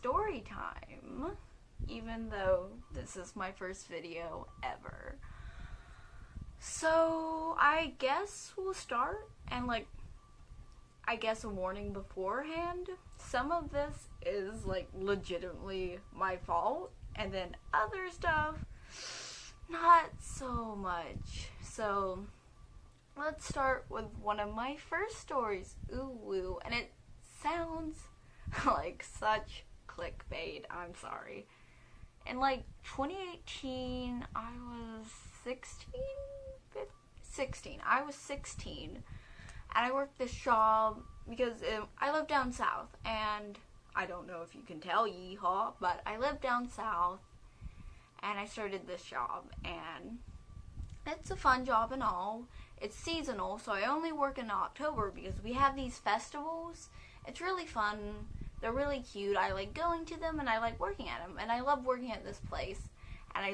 story time, even though this is my first video ever. So I guess we'll start, and I guess a warning beforehand. Some of this is legitimately my fault, and then other stuff not so much. So let's start with one of my first stories. Ooh woo, and it sounds like such clickbait. I'm sorry. In 2018, I was 16. I was 16, and I worked this job because I live down south, and I don't know if you can tell, yeehaw, but I live down south, and I started this job, and it's a fun job and all. It's seasonal, so I only work in October because we have these festivals. It's really fun. They're really cute. I like going to them, and I like working at them, and I love working at this place, and I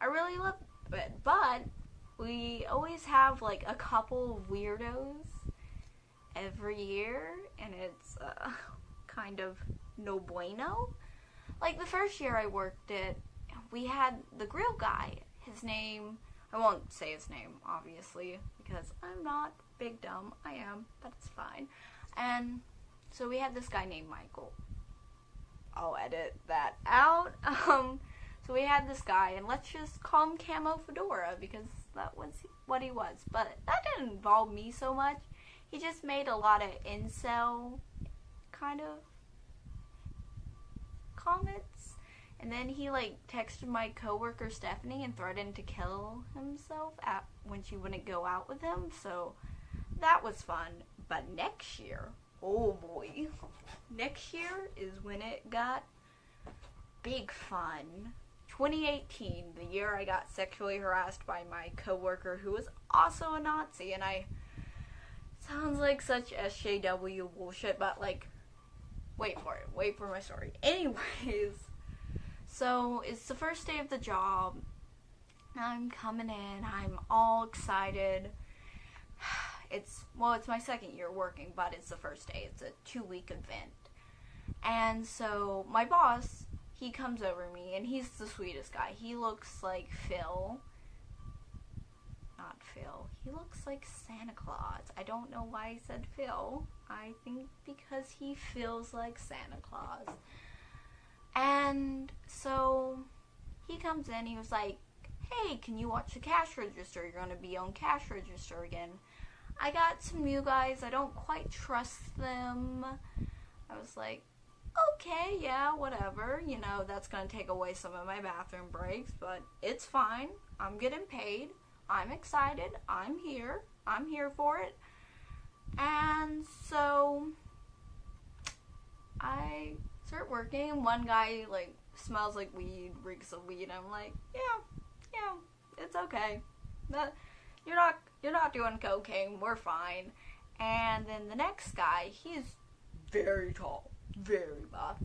really love it. But we always have a couple of weirdos every year, and it's kind of no bueno. The first year I worked it, we had the grill guy. His name, I won't say his name, obviously, because I'm not big dumb. I am, but it's fine. And so we had this guy named Michael. I'll edit that out. So we had this guy, and let's just call him Camo Fedora, because that was what he was. But that didn't involve me so much. He just made a lot of incel kind of comments. And then he texted my coworker Stephanie and threatened to kill himself when she wouldn't go out with him. So that was fun. But next year, oh boy, next year is when it got big fun. 2018, the year I got sexually harassed by my coworker who was also a Nazi, and sounds like such SJW bullshit, but wait for my story. Anyways, so it's the first day of the job. I'm coming in, I'm all excited. It's my second year working, but it's the first day. It's a 2-week event. And so my boss, he comes over me, and he's the sweetest guy. He looks like Phil. Not Phil. He looks like Santa Claus. I don't know why I said Phil. I think because he feels like Santa Claus. And so he comes in, he was like, hey, can you watch the cash register? You're going to be on cash register again. I got some new guys. I don't quite trust them. I was like, okay, yeah, whatever. That's going to take away some of my bathroom breaks, but it's fine. I'm getting paid. I'm excited. I'm here. I'm here for it. And so I start working, and one guy smells like weed, reeks of weed. I'm like, yeah, it's okay. You're not doing cocaine. We're fine. And then the next guy, he's very tall, very buff,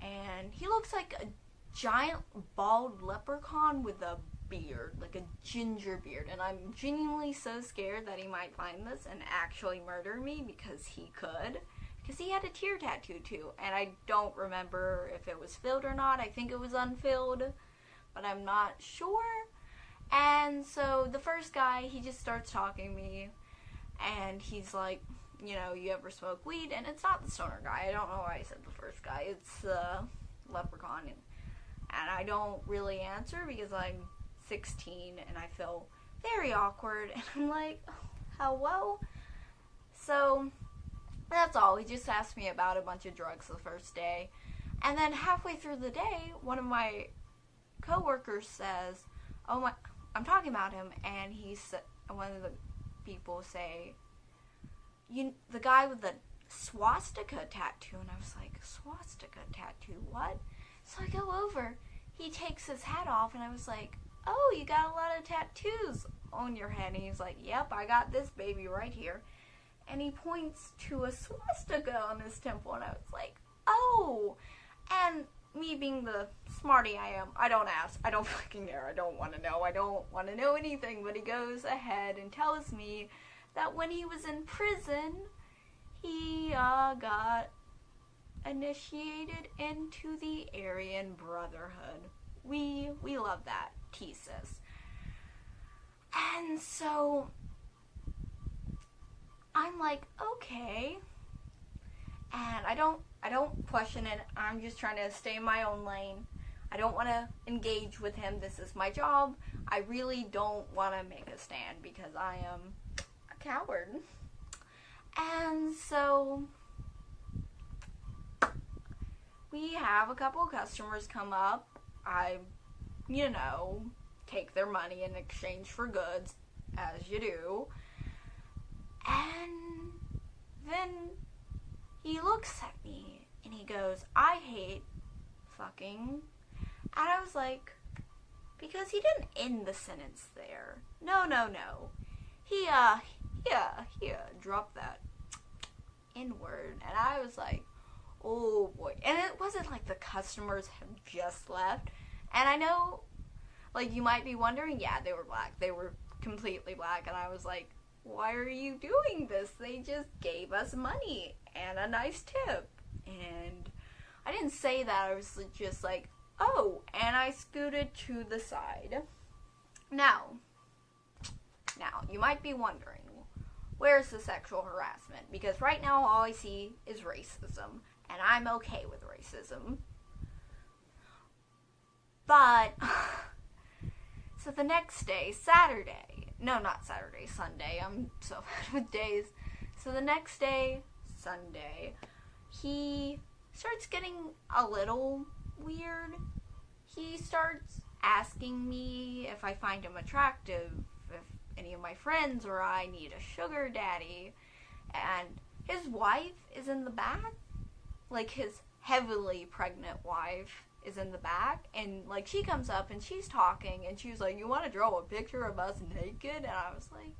and he looks like a giant bald leprechaun with a beard, like a ginger beard. And I'm genuinely so scared that he might find this and actually murder me, because he could. Because he had a tear tattoo too, and I don't remember if it was filled or not. I think it was unfilled, but I'm not sure. And so the first guy, he just starts talking to me, and he's like, you ever smoke weed? And it's not the stoner guy. I don't know why I said the first guy. It's the leprechaun. And I don't really answer because I'm 16 and I feel very awkward. And I'm like, hello? So that's all. He just asked me about a bunch of drugs the first day. And then halfway through the day, one of my coworkers says, I'm talking about him, and one of the people say, the guy with the swastika tattoo. And I was like, swastika tattoo, what? So I go over, he takes his hat off, and I was like, oh, you got a lot of tattoos on your head. And he's like, yep, I got this baby right here. And he points to a swastika on his temple, and I was like, oh. And me being the smarty I am, I don't ask. I don't fucking care. I don't want to know. I don't want to know anything. But he goes ahead and tells me that when he was in prison, he got initiated into the Aryan Brotherhood. We love that, thesis. And so I'm like, okay. And I don't question it. I'm just trying to stay in my own lane. I don't want to engage with him. This is my job. I really don't want to make a stand because I am a coward. And so we have a couple of customers come up. I, take their money in exchange for goods, as you do. And then he looks at me and he goes, I hate fucking. And I was like, because he didn't end the sentence there. No. He dropped that N-word. And I was like, oh boy. And it wasn't like the customers had just left. And I know, like, you might be wondering, yeah, they were black. They were completely black. And I was like, why are you doing this? They just gave us money and a nice tip. And I didn't say that. I was just like, oh, and I scooted to the side. Now, you might be wondering, where's the sexual harassment? Because right now all I see is racism, and I'm okay with racism. But, so the next day, Sunday, I'm so bad with days. So the next day, Sunday, he starts getting a little weird. He starts asking me if I find him attractive, if any of my friends or I need a sugar daddy, and his wife is in the back, like his heavily pregnant wife is in the back, and like she comes up and she's talking and she was like, you want to draw a picture of us naked? And I was like,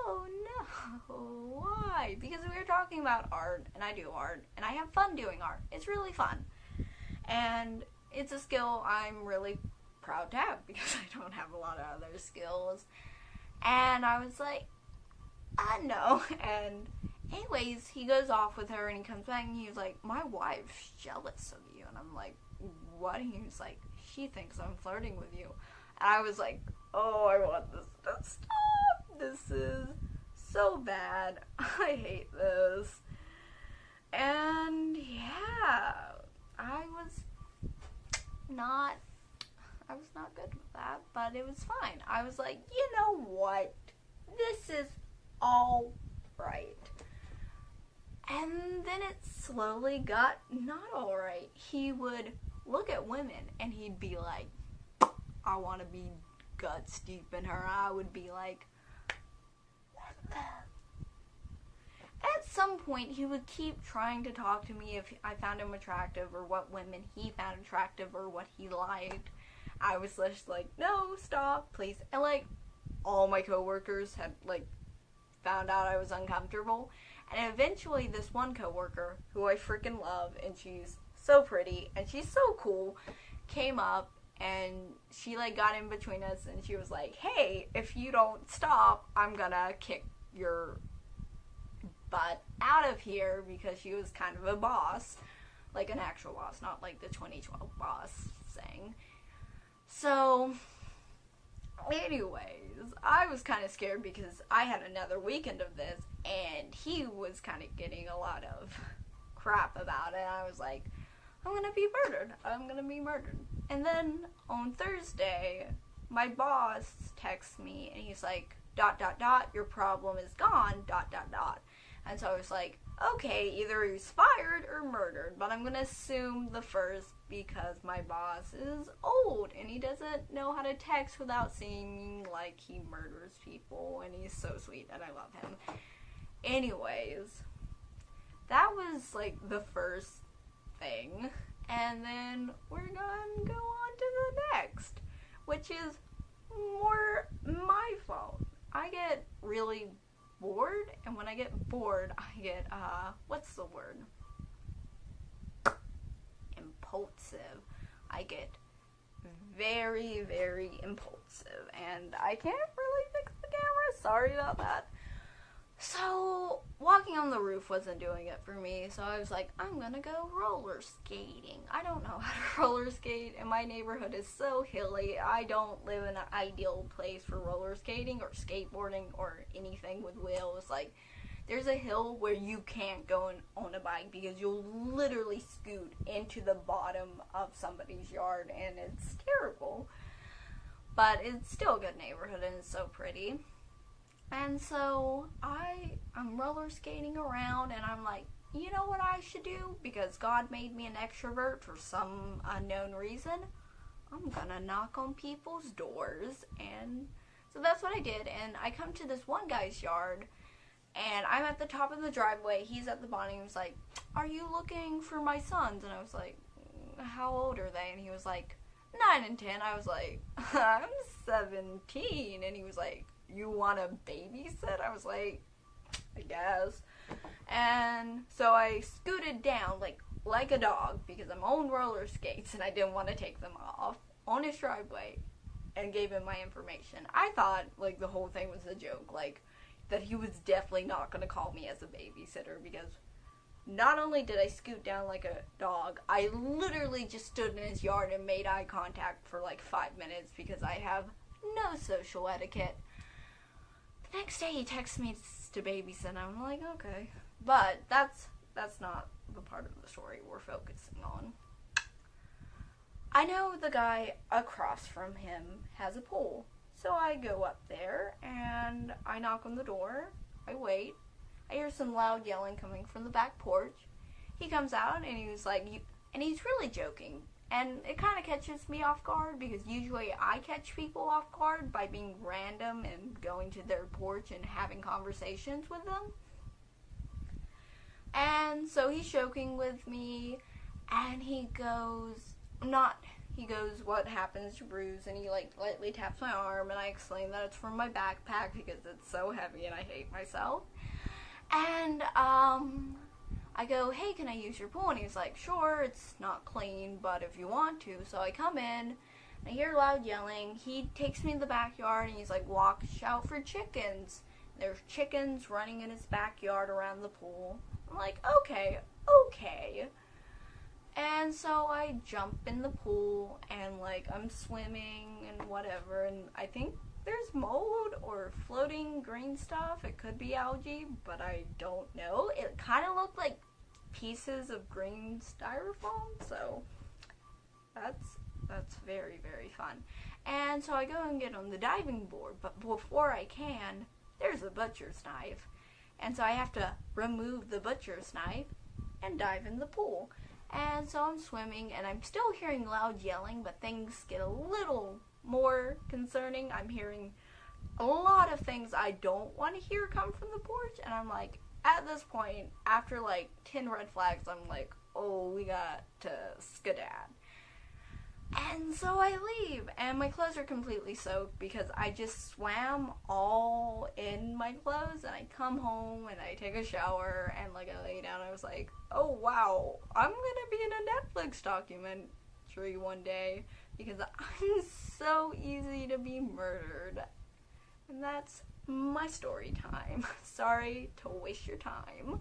oh no, why? Because we were talking about art, and I do art, and I have fun doing art. It's really fun. And it's a skill I'm really proud to have because I don't have a lot of other skills. And I was like, I know. And anyways, he goes off with her and he comes back and he's like, my wife's jealous of you. And I'm like, what? And he was like, she thinks I'm flirting with you. And I was like, oh, I want this to stop. This is so bad. I hate this. And yeah, I was not good with that, but it was fine. I was like, you know what? This is all right. And then it slowly got not all right. He would look at women and he'd be like, I want to be guts deep in her. I would be like, what the? At some point, he would keep trying to talk to me if I found him attractive or what women he found attractive or what he liked. I was just like, no, stop, please. And like, all my coworkers had like found out I was uncomfortable. And eventually this one coworker, who I freaking love, and she's so pretty, and she's so cool, came up, and she like got in between us, and she was like, hey, if you don't stop, I'm gonna kick your butt out of here, because she was kind of a boss, like an actual boss, not like the 2012 boss thing. So, anyways, I was kind of scared because I had another weekend of this, and he was kind of getting a lot of crap about it. I was like, I'm gonna be murdered. And then on Thursday, my boss texts me, and he's like, ... your problem is gone, ... And so I was like, okay, either he's fired or murdered, but I'm gonna assume the first because my boss is old and he doesn't know how to text without seeming like he murders people, and he's so sweet and I love him. Anyways, that was like the first thing, and then we're gonna go on to the next, which is more my fault. I get really bored, and when I get bored, I get, what's the word? Impulsive. I get very, very impulsive, and I can't really fix the camera. Sorry about that. So, walking on the roof wasn't doing it for me, so I was like, I'm gonna go roller skating. I don't know how to roller skate, and my neighborhood is so hilly. I don't live in an ideal place for roller skating or skateboarding or anything with wheels. Like, there's a hill where you can't go on a bike because you'll literally scoot into the bottom of somebody's yard, and it's terrible. But it's still a good neighborhood, and it's so pretty. And so I'm roller skating around, and I'm like, you know what I should do? Because God made me an extrovert for some unknown reason. I'm gonna knock on people's doors. And so that's what I did. And I come to this one guy's yard, and I'm at the top of the driveway. He's at the bottom. He was like, are you looking for my sons? And I was like, how old are they? And he was like, 9 and 10. I was like, I'm 17. And he was like, you want to babysit? I was like, I guess. And so I scooted down like a dog because I'm on roller skates and I didn't want to take them off on his driveway and gave him my information. I thought like the whole thing was a joke, like that he was definitely not going to call me as a babysitter, because not only did I scoot down like a dog, I literally just stood in his yard and made eye contact for like 5 minutes because I have no social etiquette. The next day he texts me to babysit, and I'm like, okay. But that's not the part of the story we're focusing on. I know the guy across from him has a pool. So I go up there, and I knock on the door. I wait. I hear some loud yelling coming from the back porch. He comes out, and he's like, and he's really joking. And it kind of catches me off guard, because usually I catch people off guard by being random and going to their porch and having conversations with them. And so he's joking with me, and he goes, what happens to Bruce, and he like lightly taps my arm, and I explain that it's from my backpack because it's so heavy and I hate myself. And I go, hey, can I use your pool? And he's like, sure, it's not clean, but if you want to. So I come in, I hear loud yelling. He takes me to the backyard, and he's like, watch out for chickens. There's chickens running in his backyard around the pool. I'm like, okay. And so I jump in the pool, and like I'm swimming and whatever, and I think there's mold or floating green stuff. It could be algae, but I don't know. It kind of looked like pieces of green styrofoam, so that's very, very fun. And so I go and get on the diving board, but before I can, there's a butcher's knife. And so I have to remove the butcher's knife and dive in the pool. And so I'm swimming, and I'm still hearing loud yelling, but things get a little more concerning. I'm hearing a lot of things I don't want to hear come from the porch, and I'm like, at this point, after like 10 red flags, I'm like, oh, we got to skedaddle. And so I leave, and my clothes are completely soaked because I just swam all in my clothes, and I come home and I take a shower, and like I lay down, I was like, oh wow, I'm gonna be in a Netflix documentary one day because I'm so easy to be murdered. And that's my story time. Sorry to waste your time.